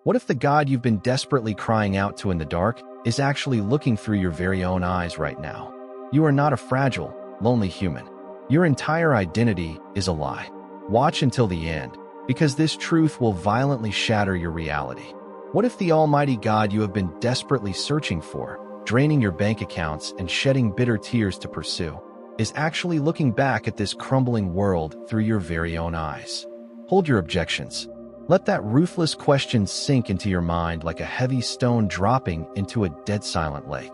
What if the God you've been desperately crying out to in the dark is actually looking through your very own eyes right now? You are not a fragile, lonely human. Your entire identity is a lie. Watch until the end, because this truth will violently shatter your reality. What if the almighty God you have been desperately searching for, draining your bank accounts and shedding bitter tears to pursue, is actually looking back at this crumbling world through your very own eyes? Hold your objections. Let that ruthless question sink into your mind like a heavy stone dropping into a dead silent lake.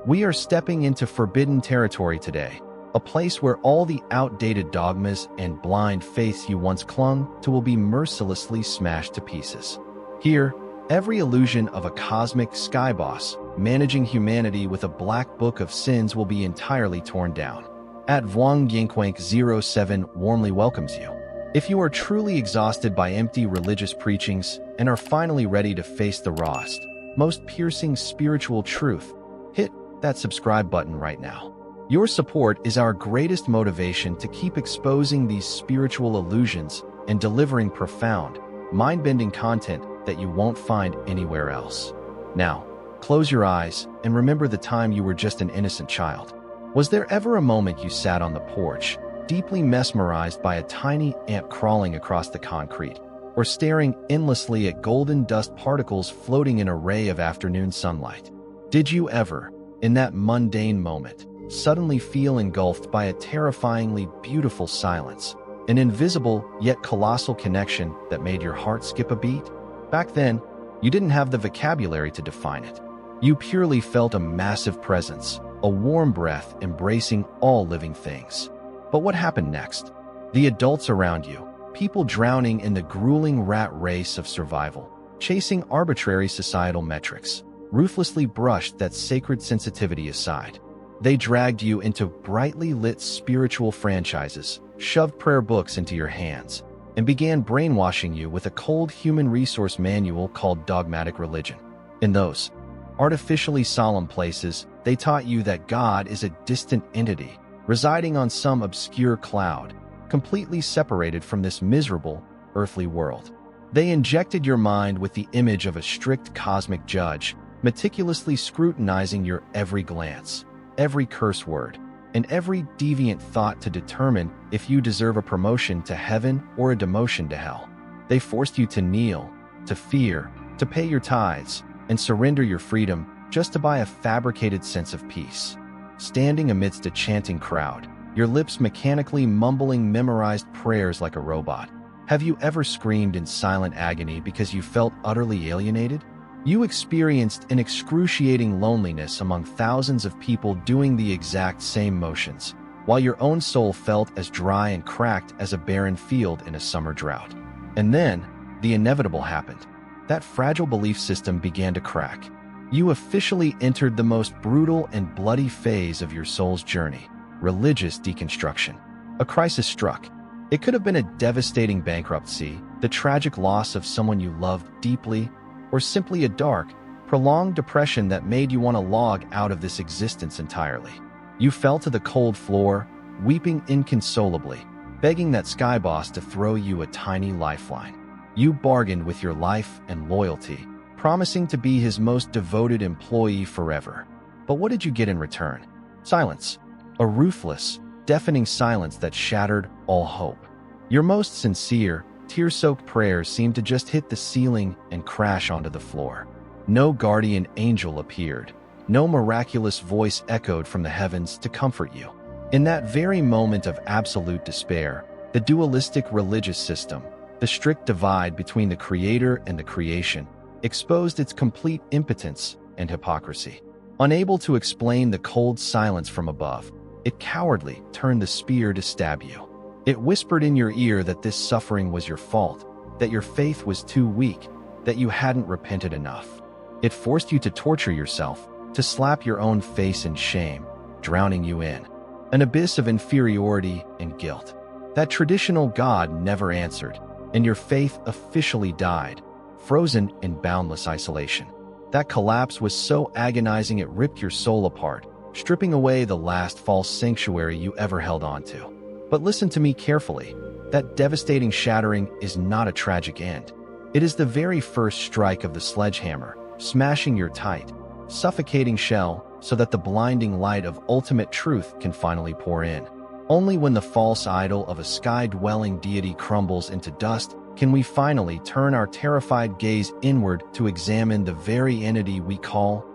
We are stepping into forbidden territory today, a place where all the outdated dogmas and blind faiths you once clung to will be mercilessly smashed to pieces. Here, every illusion of a cosmic sky boss managing humanity with a black book of sins will be entirely torn down. At Vuong Yingquank 07 warmly welcomes you. If you are truly exhausted by empty religious preachings and are finally ready to face the rawest, most piercing spiritual truth, hit that subscribe button right now. Your support is our greatest motivation to keep exposing these spiritual illusions and delivering profound, mind-bending content that you won't find anywhere else. Now, close your eyes and remember the time you were just an innocent child. Was there ever a moment you sat on the porch, deeply mesmerized by a tiny ant crawling across the concrete, or staring endlessly at golden dust particles floating in a ray of afternoon sunlight? Did you ever, in that mundane moment, suddenly feel engulfed by a terrifyingly beautiful silence, an invisible yet colossal connection that made your heart skip a beat? Back then, you didn't have the vocabulary to define it. You purely felt a massive presence, a warm breath embracing all living things. But what happened next? The adults around you, people drowning in the grueling rat race of survival, chasing arbitrary societal metrics, ruthlessly brushed that sacred sensitivity aside. They dragged you into brightly lit spiritual franchises, shoved prayer books into your hands, and began brainwashing you with a cold human resource manual called dogmatic religion. In those artificially solemn places, they taught you that God is a distant entity, residing on some obscure cloud, completely separated from this miserable, earthly world. They injected your mind with the image of a strict cosmic judge, meticulously scrutinizing your every glance, every curse word, and every deviant thought to determine if you deserve a promotion to heaven or a demotion to hell. They forced you to kneel, to fear, to pay your tithes, and surrender your freedom just to buy a fabricated sense of peace. Standing amidst a chanting crowd, your lips mechanically mumbling memorized prayers like a robot. Have you ever screamed in silent agony because you felt utterly alienated? You experienced an excruciating loneliness among thousands of people doing the exact same motions, while your own soul felt as dry and cracked as a barren field in a summer drought. And then, the inevitable happened. That fragile belief system began to crack. You officially entered the most brutal and bloody phase of your soul's journey, religious deconstruction. A crisis struck. It could have been a devastating bankruptcy, the tragic loss of someone you loved deeply, or simply a dark, prolonged depression that made you want to log out of this existence entirely. You fell to the cold floor, weeping inconsolably, begging that sky boss to throw you a tiny lifeline. You bargained with your life and loyalty, promising to be his most devoted employee forever. But what did you get in return? Silence. A ruthless, deafening silence that shattered all hope. Your most sincere, tear-soaked prayers seemed to just hit the ceiling and crash onto the floor. No guardian angel appeared. No miraculous voice echoed from the heavens to comfort you. In that very moment of absolute despair, the dualistic religious system, the strict divide between the creator and the creation, exposed its complete impotence and hypocrisy. Unable to explain the cold silence from above, it cowardly turned the spear to stab you. It whispered in your ear that this suffering was your fault, that your faith was too weak, that you hadn't repented enough. It forced you to torture yourself, to slap your own face in shame, drowning you in an abyss of inferiority and guilt. That traditional God never answered, and your faith officially died, frozen in boundless isolation. That collapse was so agonizing it ripped your soul apart, stripping away the last false sanctuary you ever held onto. But listen to me carefully. That devastating shattering is not a tragic end. It is the very first strike of the sledgehammer, smashing your tight, suffocating shell so that the blinding light of ultimate truth can finally pour in. Only when the false idol of a sky-dwelling deity crumbles into dust can we finally turn our terrified gaze inward to examine the very entity we call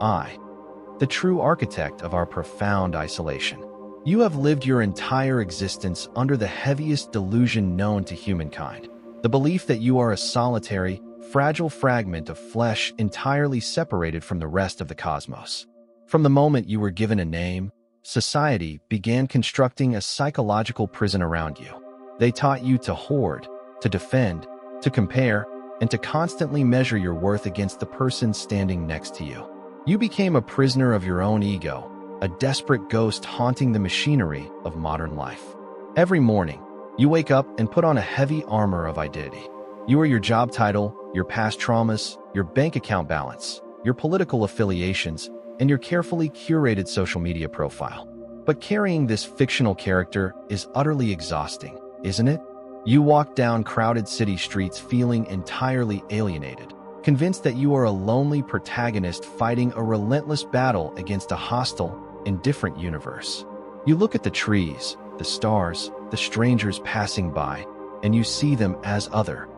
I, the true architect of our profound isolation. You have lived your entire existence under the heaviest delusion known to humankind, the belief that you are a solitary, fragile fragment of flesh entirely separated from the rest of the cosmos. From the moment you were given a name, society began constructing a psychological prison around you. They taught you to hoard, to defend, to compare, and to constantly measure your worth against the person standing next to you. You became a prisoner of your own ego, a desperate ghost haunting the machinery of modern life. Every morning, you wake up and put on a heavy armor of identity. You are your job title, your past traumas, your bank account balance, your political affiliations, and your carefully curated social media profile. But carrying this fictional character is utterly exhausting, isn't it? You walk down crowded city streets feeling entirely alienated, convinced that you are a lonely protagonist fighting a relentless battle against a hostile, indifferent universe. You look at the trees, the stars, the strangers passing by, and you see them as other.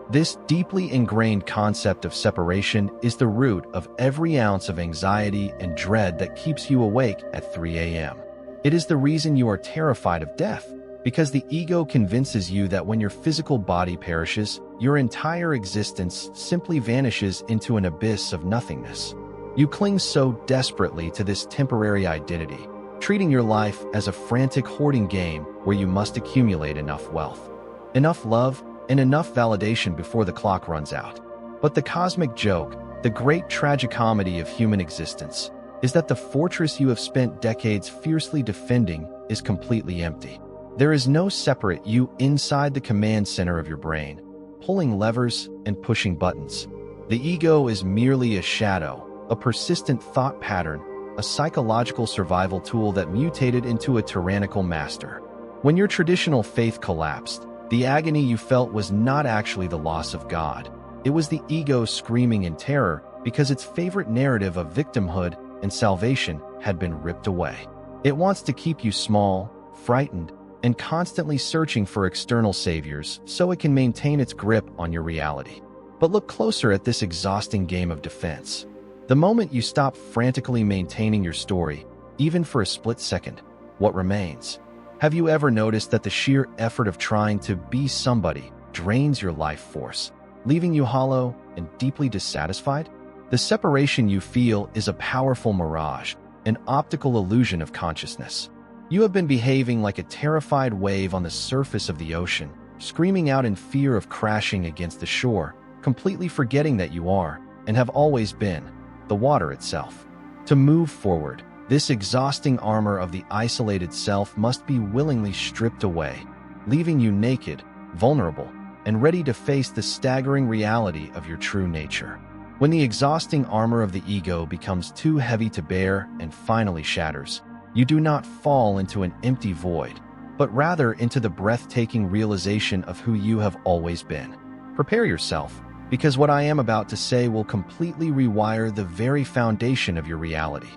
This deeply ingrained concept of separation is the root of every ounce of anxiety and dread that keeps you awake at 3 a.m. It is the reason you are terrified of death, because the ego convinces you that when your physical body perishes, your entire existence simply vanishes into an abyss of nothingness. You cling so desperately to this temporary identity, treating your life as a frantic hoarding game where you must accumulate enough wealth, enough love, and enough validation before the clock runs out. But the cosmic joke, the great tragicomedy of human existence, is that the fortress you have spent decades fiercely defending is completely empty. There is no separate you inside the command center of your brain, pulling levers and pushing buttons. The ego is merely a shadow, a persistent thought pattern, a psychological survival tool that mutated into a tyrannical master. When your traditional faith collapsed, the agony you felt was not actually the loss of God. It was the ego screaming in terror because its favorite narrative of victimhood and salvation had been ripped away. It wants to keep you small, frightened, and constantly searching for external saviors so it can maintain its grip on your reality. But look closer at this exhausting game of defense. The moment you stop frantically maintaining your story, even for a split second, what remains? Have you ever noticed that the sheer effort of trying to be somebody drains your life force, leaving you hollow and deeply dissatisfied? The separation you feel is a powerful mirage, an optical illusion of consciousness. You have been behaving like a terrified wave on the surface of the ocean, screaming out in fear of crashing against the shore, completely forgetting that you are, and have always been, the water itself. To move forward, this exhausting armor of the isolated self must be willingly stripped away, leaving you naked, vulnerable, and ready to face the staggering reality of your true nature. When the exhausting armor of the ego becomes too heavy to bear and finally shatters, you do not fall into an empty void, but rather into the breathtaking realization of who you have always been. Prepare yourself, because what I am about to say will completely rewire the very foundation of your reality.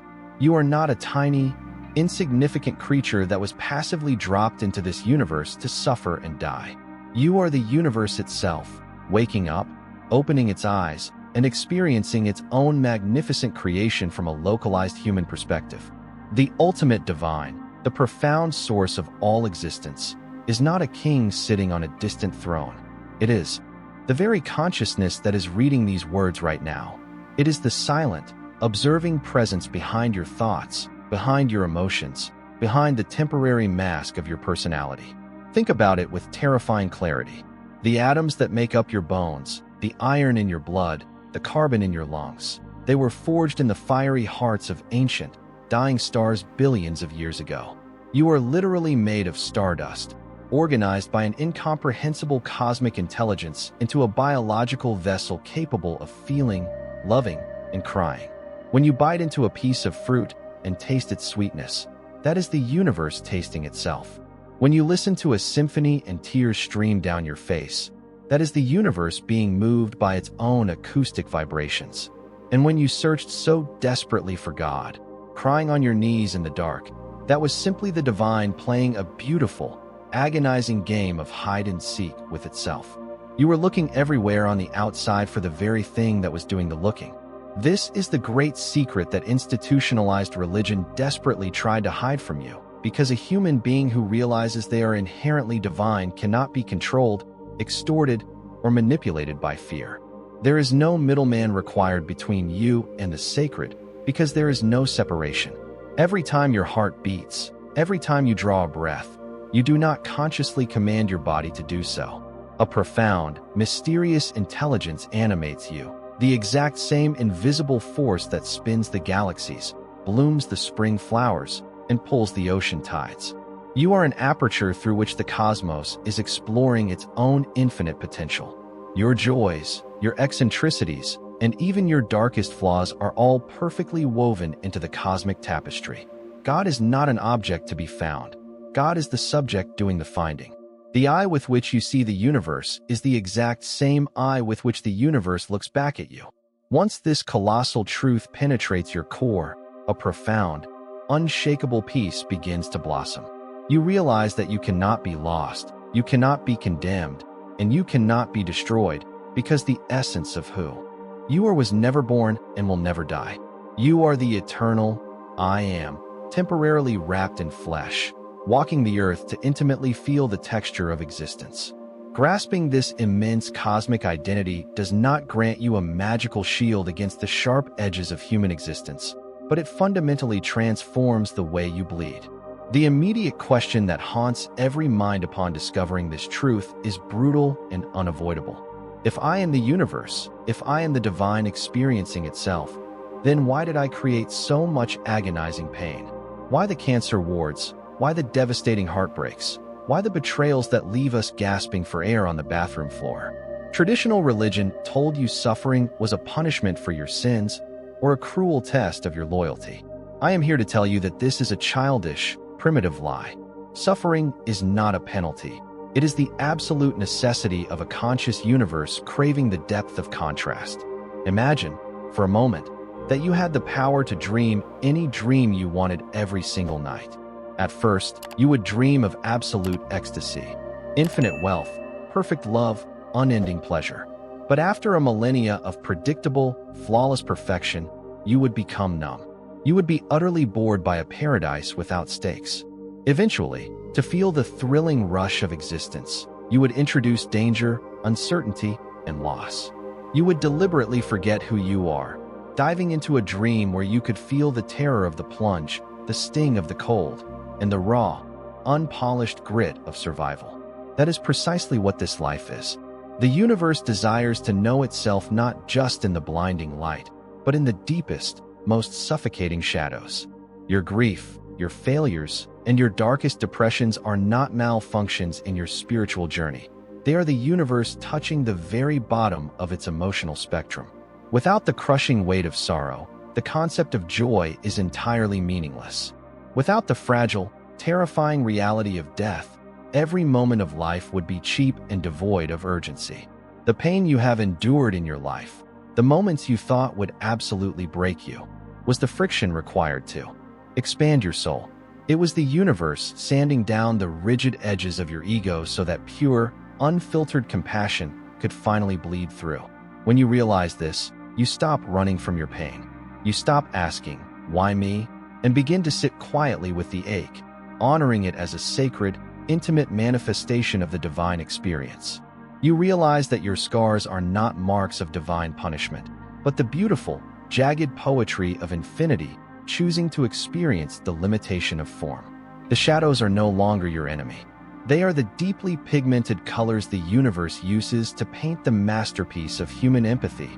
You are not a tiny, insignificant creature that was passively dropped into this universe to suffer and die. You are the universe itself, waking up, opening its eyes, and experiencing its own magnificent creation from a localized human perspective. The ultimate divine, the profound source of all existence, is not a king sitting on a distant throne. It is the very consciousness that is reading these words right now. It is the silent, observing presence behind your thoughts, behind your emotions, behind the temporary mask of your personality. Think about it with terrifying clarity. The atoms that make up your bones, the iron in your blood, the carbon in your lungs, they were forged in the fiery hearts of ancient, dying stars billions of years ago. You are literally made of stardust, organized by an incomprehensible cosmic intelligence into a biological vessel capable of feeling, loving, and crying. When you bite into a piece of fruit and taste its sweetness, that is the universe tasting itself. When you listen to a symphony and tears stream down your face, That is the universe being moved by its own acoustic vibrations. And when you searched so desperately for God, crying on your knees in the dark, that was simply the divine playing a beautiful, agonizing game of hide-and-seek with itself. You were looking everywhere on the outside for the very thing that was doing the looking. This is the great secret that institutionalized religion desperately tried to hide from you, because a human being who realizes they are inherently divine cannot be controlled, extorted, or manipulated by fear. There is no middleman required between you and the sacred, because there is no separation. Every time your heart beats, every time you draw a breath, you do not consciously command your body to do so. A profound, mysterious intelligence animates you, the exact same invisible force that spins the galaxies, blooms the spring flowers, and pulls the ocean tides. You are an aperture through which the cosmos is exploring its own infinite potential. Your joys, your eccentricities, and even your darkest flaws are all perfectly woven into the cosmic tapestry. God is not an object to be found. God is the subject doing the finding. The eye with which you see the universe is the exact same eye with which the universe looks back at you. Once this colossal truth penetrates your core, a profound, unshakable peace begins to blossom. You realize that you cannot be lost, you cannot be condemned, and you cannot be destroyed, because the essence of who you are was never born and will never die. You are the eternal I Am, temporarily wrapped in flesh, walking the earth to intimately feel the texture of existence. Grasping this immense cosmic identity does not grant you a magical shield against the sharp edges of human existence, but it fundamentally transforms the way you bleed. The immediate question that haunts every mind upon discovering this truth is brutal and unavoidable. If I am the universe, if I am the divine experiencing itself, then why did I create so much agonizing pain? Why the cancer wards? Why the devastating heartbreaks? Why the betrayals that leave us gasping for air on the bathroom floor? Traditional religion told you suffering was a punishment for your sins or a cruel test of your loyalty. I am here to tell you that this is a childish, primitive lie. Suffering is not a penalty. It is the absolute necessity of a conscious universe craving the depth of contrast. Imagine, for a moment, that you had the power to dream any dream you wanted every single night. At first, you would dream of absolute ecstasy, infinite wealth, perfect love, unending pleasure. But after a millennia of predictable, flawless perfection, you would become numb. You would be utterly bored by a paradise without stakes. Eventually, to feel the thrilling rush of existence, you would introduce danger, uncertainty, and loss. You would deliberately forget who you are, diving into a dream where you could feel the terror of the plunge, the sting of the cold, and the raw, unpolished grit of survival. That is precisely what this life is. The universe desires to know itself not just in the blinding light, but in the deepest, most suffocating shadows. Your grief, your failures, and your darkest depressions are not malfunctions in your spiritual journey. They are the universe touching the very bottom of its emotional spectrum. Without the crushing weight of sorrow, the concept of joy is entirely meaningless. Without the fragile, terrifying reality of death, every moment of life would be cheap and devoid of urgency. The pain you have endured in your life, the moments you thought would absolutely break you, was the friction required to expand your soul. It was the universe sanding down the rigid edges of your ego so that pure, unfiltered compassion could finally bleed through. When you realize this, you stop running from your pain. You stop asking, "Why me?" and begin to sit quietly with the ache, honoring it as a sacred, intimate manifestation of the divine experience. You realize that your scars are not marks of divine punishment, but the beautiful, jagged poetry of infinity choosing to experience the limitation of form. The shadows are no longer your enemy. They are the deeply pigmented colors the universe uses to paint the masterpiece of human empathy,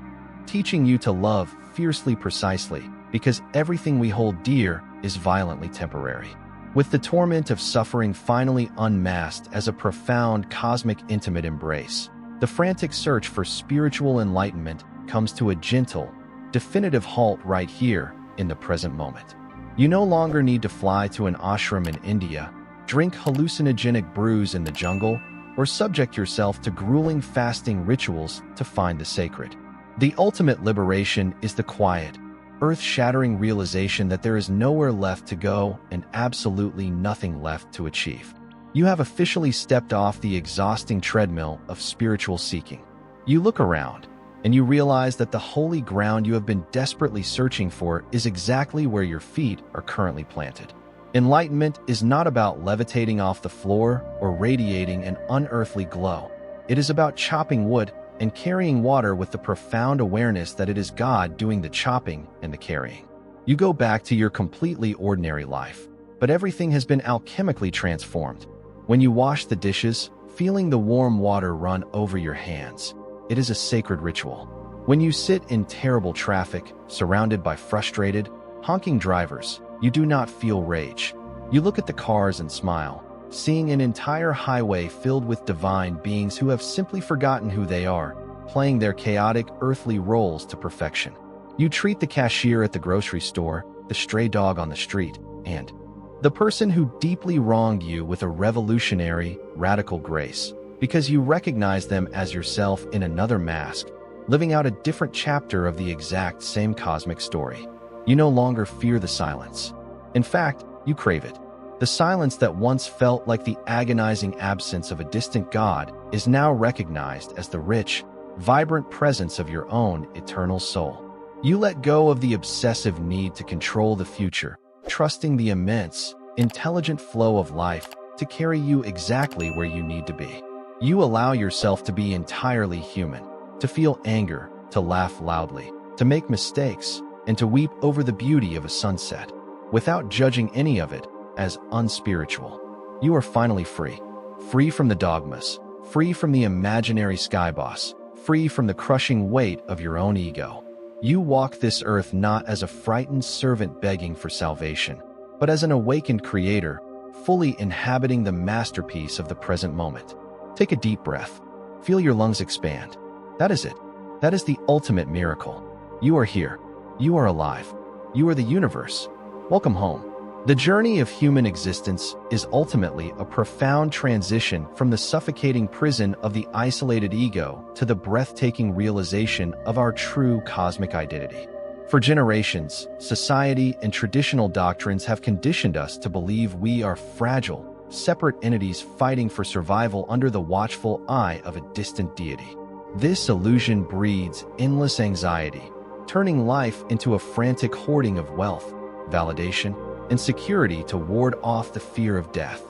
teaching you to love fiercely precisely, because everything we hold dear is violently temporary. With the torment of suffering finally unmasked as a profound cosmic intimate embrace, the frantic search for spiritual enlightenment comes to a gentle, definitive halt right here in the present moment. You no longer need to fly to an ashram in India, drink hallucinogenic brews in the jungle, or subject yourself to grueling fasting rituals to find the sacred. The ultimate liberation is the quiet, earth-shattering realization that there is nowhere left to go and absolutely nothing left to achieve. You have officially stepped off the exhausting treadmill of spiritual seeking. You look around, and you realize that the holy ground you have been desperately searching for is exactly where your feet are currently planted. Enlightenment is not about levitating off the floor or radiating an unearthly glow. It is about chopping wood and carrying water with the profound awareness that it is God doing the chopping and the carrying. You go back to your completely ordinary life, but everything has been alchemically transformed. When you wash the dishes, feeling the warm water run over your hands, it is a sacred ritual. When you sit in terrible traffic, surrounded by frustrated, honking drivers, you do not feel rage. You look at the cars and smile, seeing an entire highway filled with divine beings who have simply forgotten who they are, playing their chaotic earthly roles to perfection. You treat the cashier at the grocery store, the stray dog on the street, and the person who deeply wronged you with a revolutionary, radical grace, because you recognize them as yourself in another mask, living out a different chapter of the exact same cosmic story. You no longer fear the silence. In fact, you crave it. The silence that once felt like the agonizing absence of a distant God is now recognized as the rich, vibrant presence of your own eternal soul. You let go of the obsessive need to control the future, trusting the immense, intelligent flow of life to carry you exactly where you need to be. You allow yourself to be entirely human, to feel anger, to laugh loudly, to make mistakes, and to weep over the beauty of a sunset, without judging any of it as unspiritual. You are finally free. Free from the dogmas, free from the imaginary sky boss, free from the crushing weight of your own ego. You walk this earth not as a frightened servant begging for salvation, but as an awakened creator, fully inhabiting the masterpiece of the present moment. Take a deep breath. Feel your lungs expand. That is it. That is the ultimate miracle. You are here. You are alive. You are the universe. Welcome home. The journey of human existence is ultimately a profound transition from the suffocating prison of the isolated ego to the breathtaking realization of our true cosmic identity. For generations, society and traditional doctrines have conditioned us to believe we are fragile, separate entities fighting for survival under the watchful eye of a distant deity. This illusion breeds endless anxiety, turning life into a frantic hoarding of wealth, validation, and security to ward off the fear of death.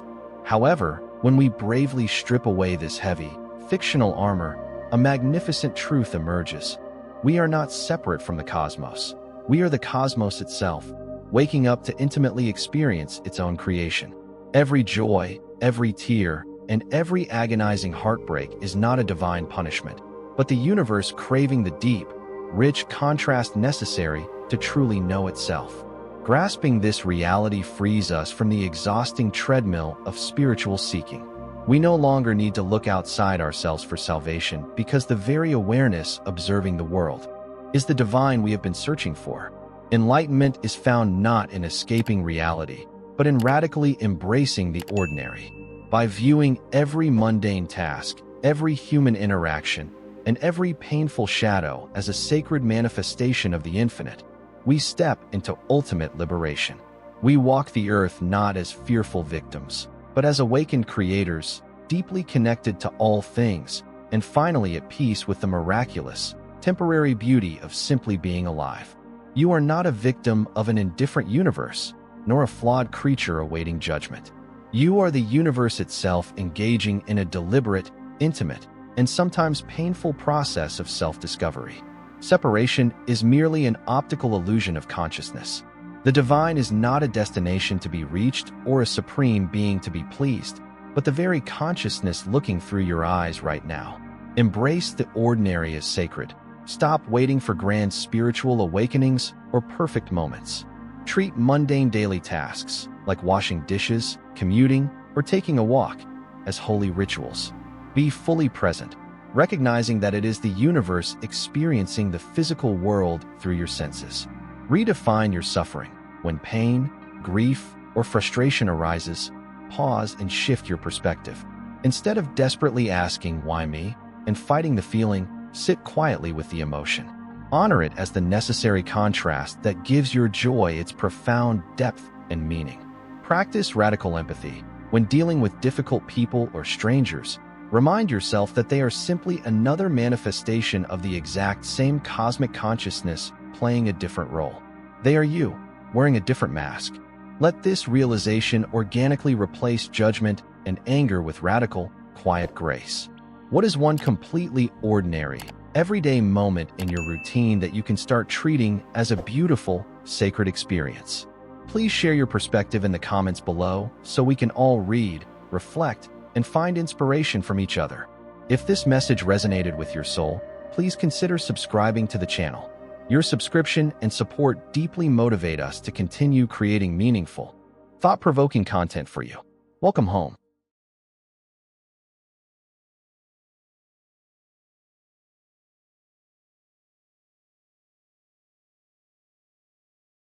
However, when we bravely strip away this heavy, fictional armor, a magnificent truth emerges. We are not separate from the cosmos. We are the cosmos itself, waking up to intimately experience its own creation. Every joy, every tear, and every agonizing heartbreak is not a divine punishment, but the universe craving the deep, rich contrast necessary to truly know itself. Grasping this reality frees us from the exhausting treadmill of spiritual seeking. We no longer need to look outside ourselves for salvation because the very awareness observing the world is the divine we have been searching for. Enlightenment is found not in escaping reality, but in radically embracing the ordinary. By viewing every mundane task, every human interaction, and every painful shadow as a sacred manifestation of the infinite, we step into ultimate liberation. We walk the earth not as fearful victims, but as awakened creators, deeply connected to all things, and finally at peace with the miraculous, temporary beauty of simply being alive. You are not a victim of an indifferent universe, nor a flawed creature awaiting judgment. You are the universe itself engaging in a deliberate, intimate, and sometimes painful process of self-discovery. Separation is merely an optical illusion of consciousness. The divine is not a destination to be reached or a supreme being to be pleased, but the very consciousness looking through your eyes right now. Embrace the ordinary as sacred. Stop waiting for grand spiritual awakenings or perfect moments. Treat mundane daily tasks, like washing dishes, commuting, or taking a walk, as holy rituals. Be fully present, recognizing that it is the universe experiencing the physical world through your senses. Redefine your suffering. When pain, grief, or frustration arises, pause and shift your perspective. Instead of desperately asking, "Why me?" and fighting the feeling, sit quietly with the emotion. Honor it as the necessary contrast that gives your joy its profound depth and meaning. Practice radical empathy. When dealing with difficult people or strangers, remind yourself that they are simply another manifestation of the exact same cosmic consciousness playing a different role. They are you, wearing a different mask. Let this realization organically replace judgment and anger with radical, quiet grace. What is one completely ordinary, everyday moment in your routine that you can start treating as a beautiful, sacred experience? Please share your perspective in the comments below so we can all read, reflect, and find inspiration from each other. If this message resonated with your soul, please consider subscribing to the channel. Your subscription and support deeply motivate us to continue creating meaningful, thought-provoking content for you. Welcome home.